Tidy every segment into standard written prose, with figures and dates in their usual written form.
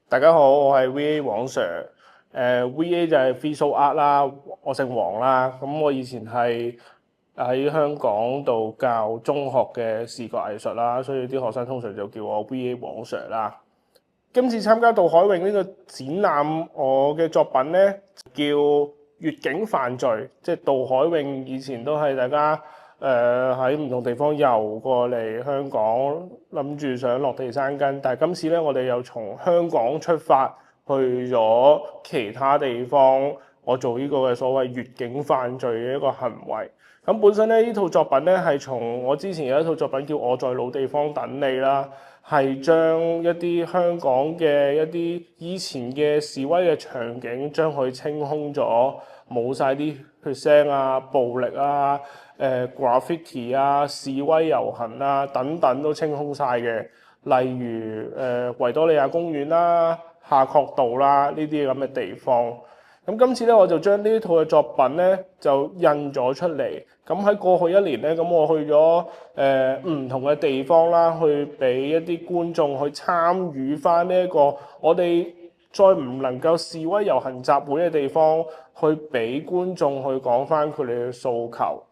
大家好，我係 VA 黃 Sir。VA 就係 Visual Art 啦，我姓黃啦。咁我以前係喺香港度教中學嘅視覺藝術啦，所以啲學生通常就叫我 VA 黃 Sir 啦。今次參加渡海泳呢個展覽，我嘅作品呢叫越境犯罪，即係渡海泳以前都係大家喺唔同地方遊過嚟香港，諗住想落地生根，但係今次咧，我哋又從香港出發去咗其他地方，我做呢個嘅所謂越境犯罪嘅一個行為。咁本身咧，呢套作品咧係從我之前有一套作品叫我在老地方等你啦，係將一啲香港嘅一啲以前嘅示威嘅場景，將佢清空咗，冇晒啲血腥啊、暴力啊、graffiti 啊、示威遊行啊等等都清空晒嘅。例如維多利亞公園啦、夏慤道啦呢啲咁嘅地方。咁今次咧，我就將呢套嘅作品咧就印咗出嚟。咁喺過去一年咧，咁我去咗唔同嘅地方啦，去俾一啲觀眾去參與翻呢一個我哋再唔能夠示威遊行集會嘅地方，去俾觀眾去講翻佢哋嘅訴求。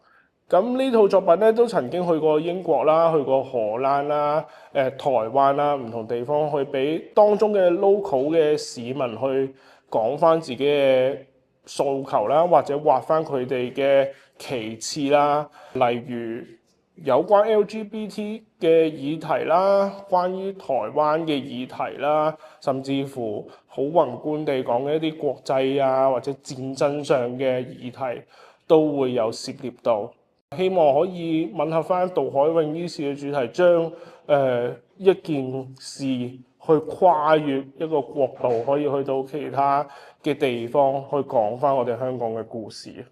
咁呢套作品咧都曾經去過英國啦，去過荷蘭啦、台灣啦，唔同地方去俾當中嘅 local 嘅市民去講翻自己嘅訴求啦，或者畫翻佢哋嘅旗幟啦，例如有關 LGBT 嘅議題啦，關於台灣嘅議題啦，甚至乎好宏觀地講嘅一啲國際啊或者戰爭上嘅議題都會有涉獵到。希望可以吻合翻渡海泳呢次嘅主題，將一件事去跨越一個國度，可以去到其他嘅地方去講翻我哋香港嘅故事。